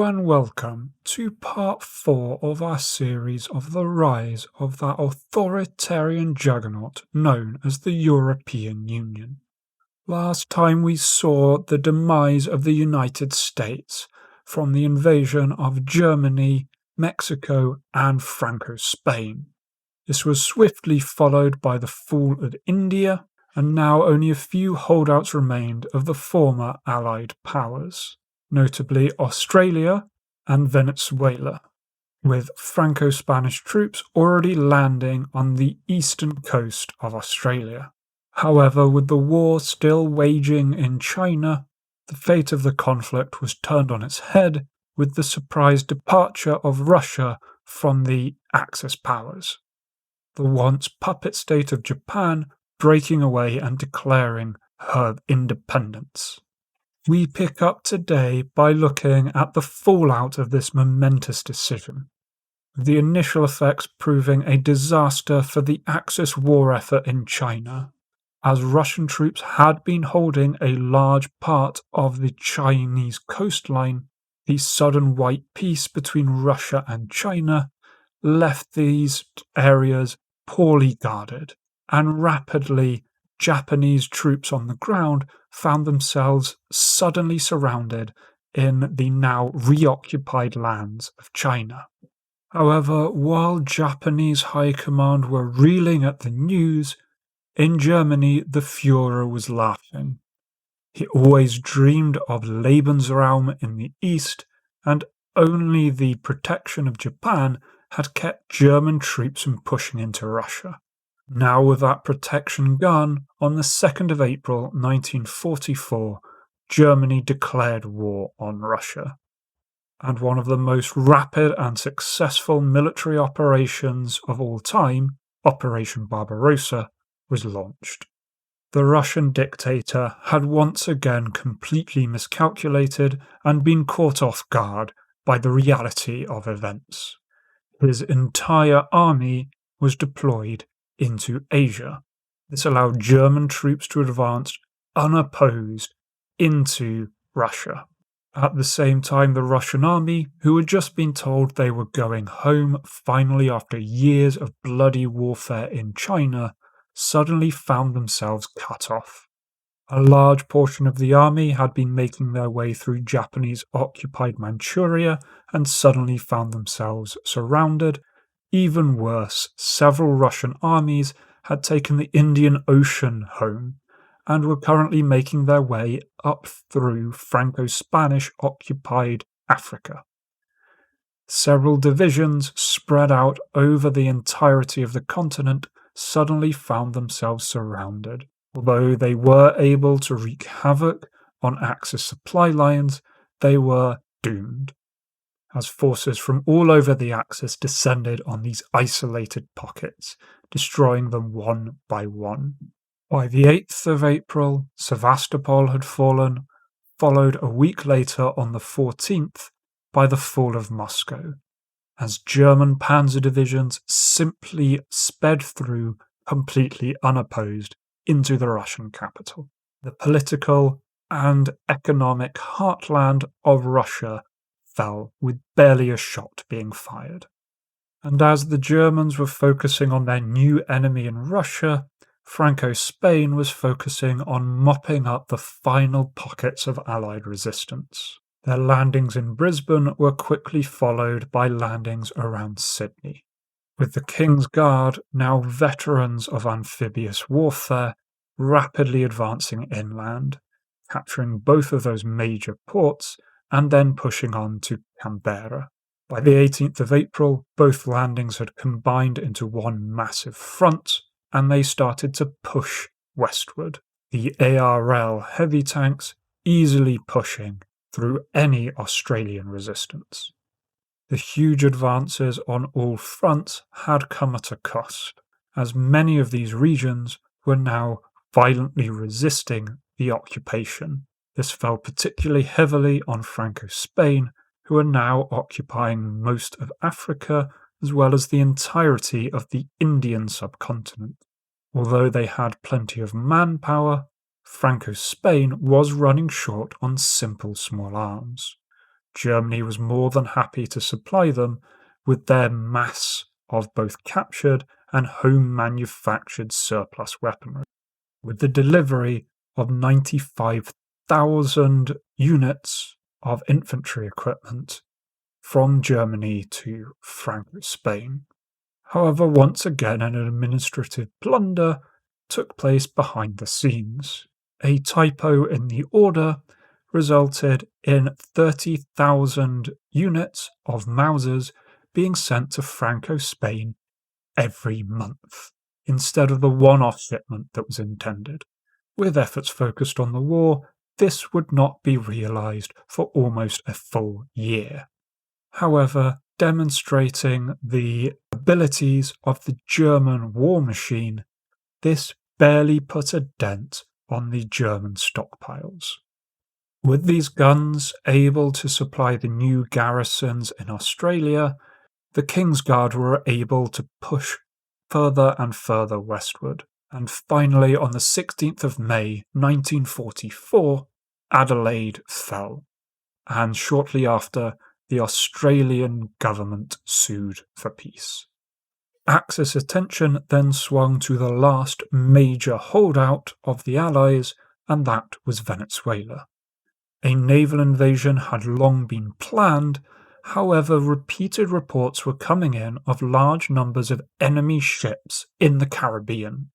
and welcome to part 4 of our series of the rise of that authoritarian juggernaut known as the European Union. Last time we saw the demise of the United States from the invasion of Germany, Mexico, and Franco-Spain. This was swiftly followed by the fall of India, and now only a few holdouts remained of the former Allied powers, notably Australia and Venezuela, with Franco-Spanish troops already landing on the eastern coast of Australia. However, with the war still waging in China, the fate of the conflict was turned on its head with the surprise departure of Russia from the Axis powers, the once puppet state of Japan breaking away and declaring her independence. We pick up today by looking at the fallout of this momentous decision, the initial effects proving a disaster for the Axis war effort in China, as Russian troops had been holding a large part of the Chinese coastline. The sudden white peace between Russia and China left these areas poorly guarded, and rapidly Japanese troops on the ground found themselves suddenly surrounded in the now reoccupied lands of China. However, while Japanese high command were reeling at the news, in Germany the Führer was laughing. He always dreamed of Lebensraum in the east, and only the protection of Japan had kept German troops from pushing into Russia. Now with that protection gone, on the 2nd of April 1944, Germany declared war on Russia, and one of the most rapid and successful military operations of all time, Operation Barbarossa, was launched. The Russian dictator had once again completely miscalculated and been caught off guard by the reality of events. His entire army was deployed into Asia. This allowed German troops to advance unopposed into Russia. At the same time, the Russian army, who had just been told they were going home finally after years of bloody warfare in China, suddenly found themselves cut off. A large portion of the army had been making their way through Japanese-occupied Manchuria and suddenly found themselves surrounded. Even worse, several Russian armies had taken the Indian Ocean home and were currently making their way up through Franco-Spanish-occupied Africa. Several divisions spread out over the entirety of the continent suddenly found themselves surrounded. Although they were able to wreak havoc on Axis supply lines, they were doomed, as forces from all over the Axis descended on these isolated pockets, destroying them one by one. By the 8th of April, Sevastopol had fallen, followed a week later on the 14th by the fall of Moscow, as German panzer divisions simply sped through completely unopposed into the Russian capital. The political and economic heartland of Russia fell with barely a shot being fired. And as the Germans were focusing on their new enemy in Russia, Franco-Spain was focusing on mopping up the final pockets of Allied resistance. Their landings in Brisbane were quickly followed by landings around Sydney, with the King's Guard, now veterans of amphibious warfare, rapidly advancing inland, capturing both of those major ports and then pushing on to Canberra. By the 18th of April, both landings had combined into one massive front, and they started to push westward, the ARL heavy tanks easily pushing through any Australian resistance. The huge advances on all fronts had come at a cost, as many of these regions were now violently resisting the occupation. This fell particularly heavily on Franco-Spain, who are now occupying most of Africa as well as the entirety of the Indian subcontinent. Although they had plenty of manpower, Franco-Spain was running short on simple small arms. Germany was more than happy to supply them with their mass of both captured and home-manufactured surplus weaponry, with the delivery of 95,000 units of infantry equipment from Germany to Franco-Spain. However, once again, an administrative blunder took place behind the scenes. A typo in the order resulted in 30,000 units of Mausers being sent to Franco-Spain every month, instead of the one-off shipment that was intended. With efforts focused on the war, this would not be realized for almost a full year. However, demonstrating the abilities of the German war machine, this barely put a dent on the German stockpiles. With these guns able to supply the new garrisons in Australia, the Kingsguard were able to push further and further westward, and finally on the 16th of May 1944, Adelaide fell, and shortly after, the Australian government sued for peace. Axis attention then swung to the last major holdout of the Allies, and that was Venezuela. A naval invasion had long been planned, however repeated reports were coming in of large numbers of enemy ships in the Caribbean.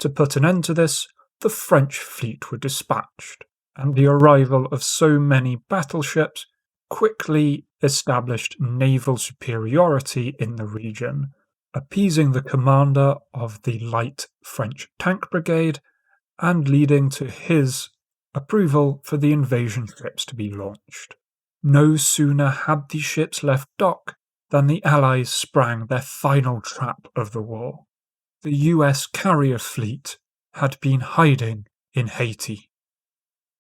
To put an end to this, the French fleet were dispatched, and the arrival of so many battleships quickly established naval superiority in the region, appeasing the commander of the light French tank brigade and leading to his approval for the invasion ships to be launched. No sooner had the ships left dock than the Allies sprang their final trap of the war. The US carrier fleet had been hiding in Haiti.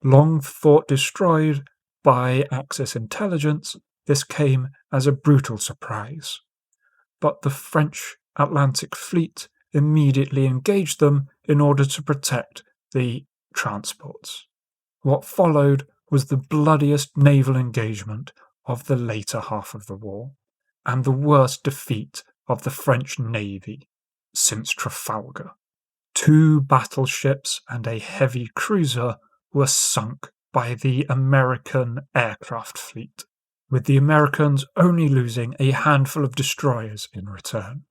Long thought destroyed by Axis intelligence, this came as a brutal surprise. But the French Atlantic Fleet immediately engaged them in order to protect the transports. What followed was the bloodiest naval engagement of the later half of the war, and the worst defeat of the French Navy since Trafalgar. 2 battleships and a heavy cruiser were sunk by the American aircraft fleet, with the Americans only losing a handful of destroyers in return.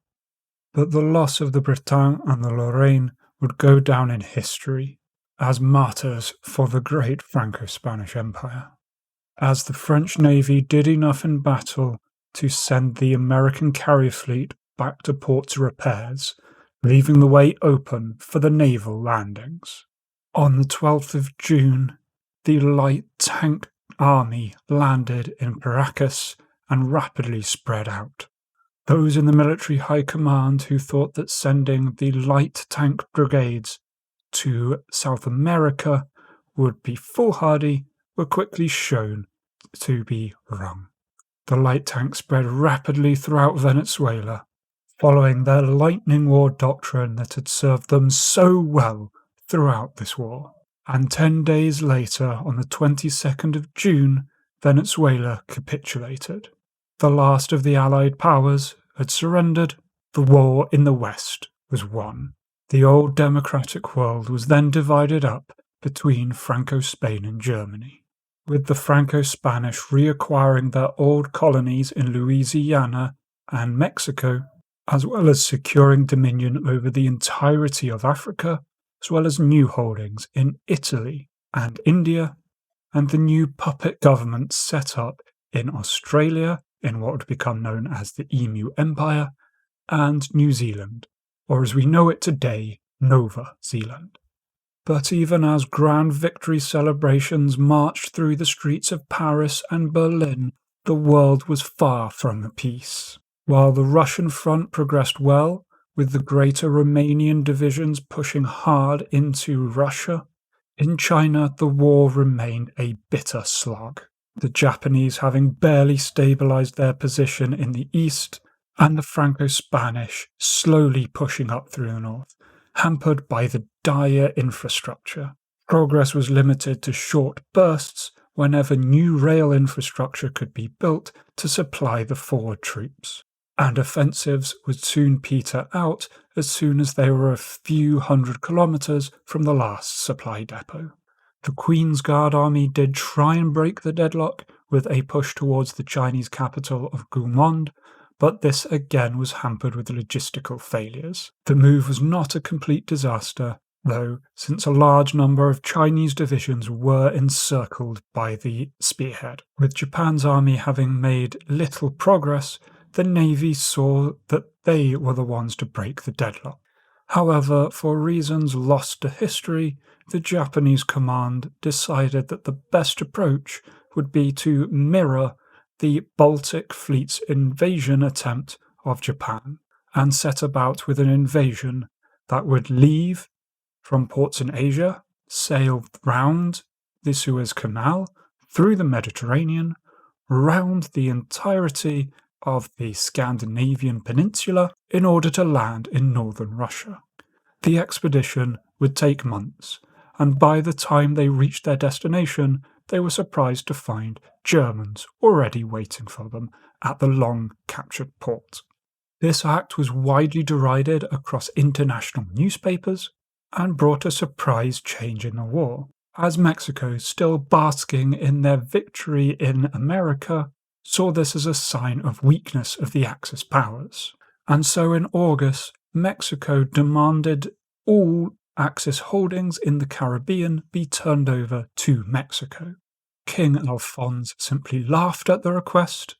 But the loss of the Bretagne and the Lorraine would go down in history as martyrs for the great Franco-Spanish Empire, as the French Navy did enough in battle to send the American carrier fleet back to port to repairs, leaving the way open for the naval landings. On the 12th of June, the light tank army landed in Caracas and rapidly spread out. Those in the military high command who thought that sending the light tank brigades to South America would be foolhardy were quickly shown to be wrong. The light tanks spread rapidly throughout Venezuela, following their lightning war doctrine that had served them so well throughout this war. And 10 days later, on the 22nd of June, Venezuela capitulated. The last of the Allied powers had surrendered. The war in the West was won. The old democratic world was then divided up between Franco-Spain and Germany, with the Franco-Spanish reacquiring their old colonies in Louisiana and Mexico, as well as securing dominion over the entirety of Africa, as well as new holdings in Italy and India, and the new puppet government set up in Australia, in what would become known as the Emu Empire, and New Zealand, or as we know it today, Nova Zealand. But even as grand victory celebrations marched through the streets of Paris and Berlin, the world was far from peace. While the Russian front progressed well, with the greater Romanian divisions pushing hard into Russia, in China the war remained a bitter slog, the Japanese having barely stabilized their position in the east, and the Franco-Spanish slowly pushing up through the north, hampered by the dire infrastructure. Progress was limited to short bursts, whenever new rail infrastructure could be built to supply the forward troops. And offensives would soon peter out as soon as they were a few hundred kilometres from the last supply depot. The Queen's Guard army did try and break the deadlock with a push towards the Chinese capital of Gaumont, but this again was hampered with logistical failures. The move was not a complete disaster, though, since a large number of Chinese divisions were encircled by the spearhead. With Japan's army having made little progress, the Navy saw that they were the ones to break the deadlock. However, for reasons lost to history, the Japanese command decided that the best approach would be to mirror the Baltic Fleet's invasion attempt of Japan, and set about with an invasion that would leave from ports in Asia, sail round the Suez Canal, through the Mediterranean, round the entirety of the Scandinavian peninsula in order to land in northern Russia. The expedition would take months, and by the time they reached their destination, they were surprised to find Germans already waiting for them at the long-captured port. This act was widely derided across international newspapers and brought a surprise change in the war, as Mexico, still basking in their victory in America, saw this as a sign of weakness of the Axis powers. And so in August, Mexico demanded all Axis holdings in the Caribbean be turned over to Mexico. King Alphonse simply laughed at the request.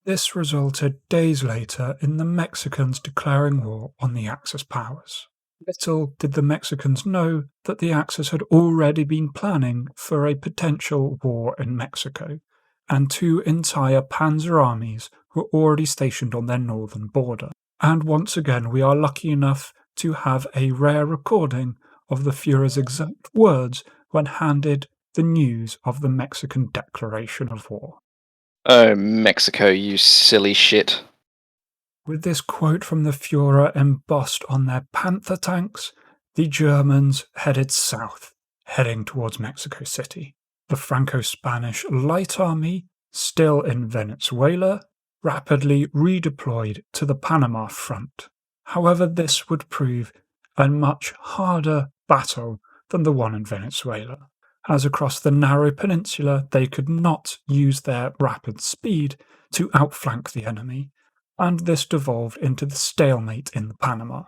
This resulted days later in the Mexicans declaring war on the Axis powers. Little did the Mexicans know that the Axis had already been planning for a potential war in Mexico, and 2 entire panzer armies were already stationed on their northern border. And once again, we are lucky enough to have a rare recording of the Führer's exact words when handed the news of the Mexican declaration of war. "Oh, Mexico, you silly shit." With this quote from the Führer embossed on their Panther tanks, the Germans headed south, heading towards Mexico City. The Franco-Spanish Light Army, still in Venezuela, rapidly redeployed to the Panama front. However, this would prove a much harder battle than the one in Venezuela, as across the narrow peninsula they could not use their rapid speed to outflank the enemy, and this devolved into the stalemate in the Panama.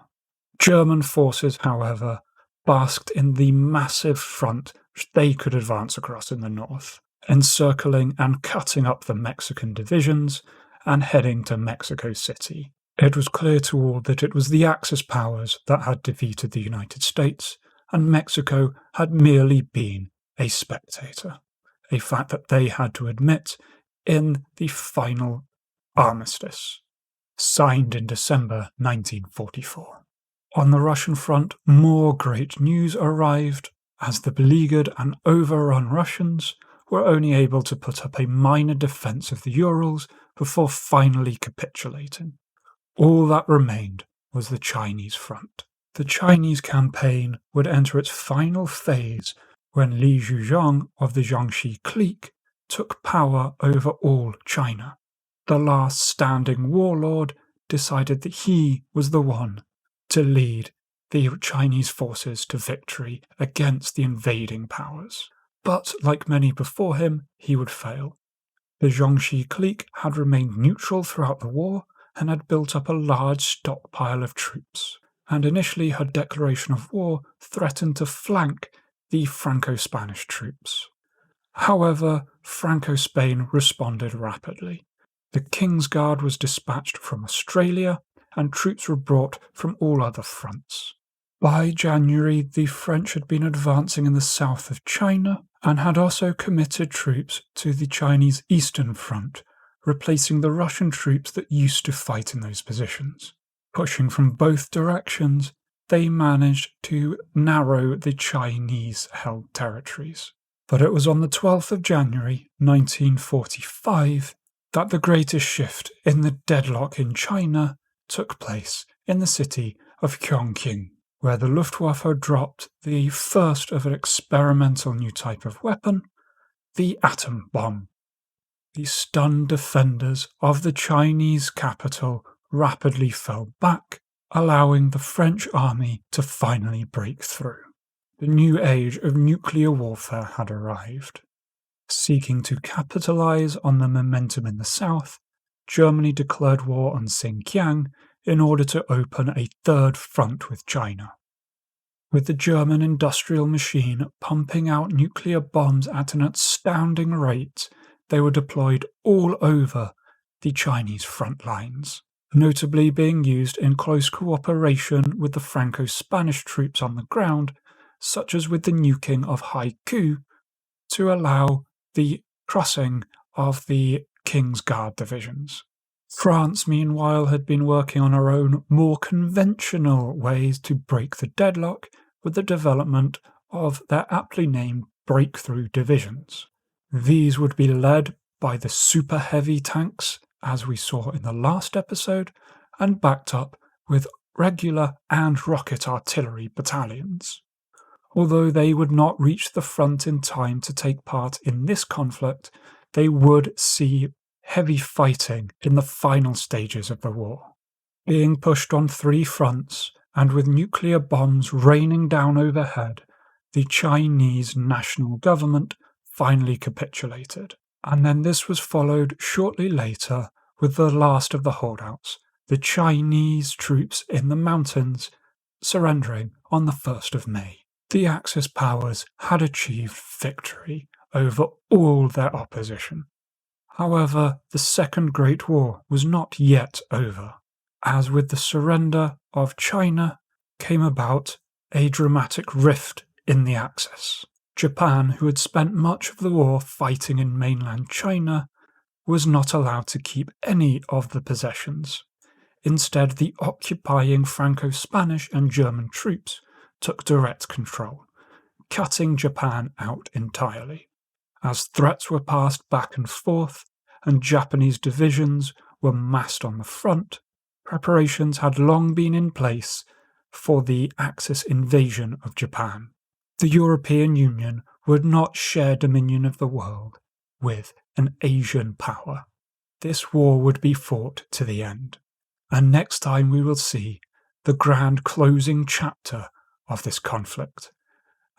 German forces, however, basked in the massive front which they could advance across in the north, encircling and cutting up the Mexican divisions and heading to Mexico City. It was clear to all that it was the Axis powers that had defeated the United States, and Mexico had merely been a spectator, a fact that they had to admit in the final armistice, signed in December 1944. On the Russian front, more great news arrived, as the beleaguered and overrun Russians were only able to put up a minor defense of the Urals before finally capitulating. All that remained was the Chinese front. The Chinese campaign would enter its final phase when Li Zhuzhong of the Jiangxi clique took power over all China. The last standing warlord decided that he was the one to lead the Chinese forces to victory against the invading powers. But, like many before him, he would fail. The Jiangxi clique had remained neutral throughout the war and had built up a large stockpile of troops, and initially her declaration of war threatened to flank the Franco-Spanish troops. However, Franco-Spain responded rapidly. The King's Guard was dispatched from Australia, and troops were brought from all other fronts. By January, the French had been advancing in the south of China and had also committed troops to the Chinese Eastern Front, replacing the Russian troops that used to fight in those positions. Pushing from both directions, they managed to narrow the Chinese-held territories. But it was on the 12th of January, 1945, that the greatest shift in the deadlock in China took place in the city of Chongqing, where the Luftwaffe dropped the first of an experimental new type of weapon, the atom bomb. The stunned defenders of the Chinese capital rapidly fell back, allowing the French army to finally break through. The new age of nuclear warfare had arrived. Seeking to capitalize on the momentum in the south, Germany declared war on Xinjiang in order to open a third front with China. With the German industrial machine pumping out nuclear bombs at an astounding rate, they were deployed all over the Chinese front lines, notably being used in close cooperation with the Franco-Spanish troops on the ground, such as with the nuking of Haiku, to allow the crossing of the King's Guard divisions. France, meanwhile, had been working on her own more conventional ways to break the deadlock with the development of their aptly named breakthrough divisions. These would be led by the super heavy tanks, as we saw in the last episode, and backed up with regular and rocket artillery battalions. Although they would not reach the front in time to take part in this conflict, they would see heavy fighting in the final stages of the war. Being pushed on 3 fronts, and with nuclear bombs raining down overhead, the Chinese national government finally capitulated. And then this was followed shortly later with the last of the holdouts, the Chinese troops in the mountains, surrendering on the 1st of May. The Axis powers had achieved victory over all their opposition. However, the Second Great War was not yet over, as with the surrender of China came about a dramatic rift in the Axis. Japan, who had spent much of the war fighting in mainland China, was not allowed to keep any of the possessions. Instead, the occupying Franco-Spanish and German troops took direct control, cutting Japan out entirely. As threats were passed back and forth, and Japanese divisions were massed on the front, preparations had long been in place for the Axis invasion of Japan. The European Union would not share dominion of the world with an Asian power. This war would be fought to the end, and next time we will see the grand closing chapter of this conflict,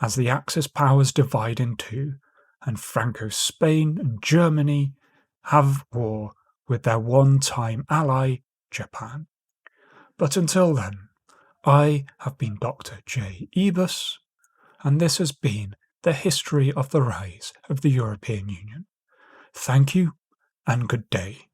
as the Axis powers divide in two, and Franco-Spain and Germany have war with their one-time ally, Japan. But until then, I have been Dr. J. Ebus, and this has been the history of the rise of the European Union. Thank you, and good day.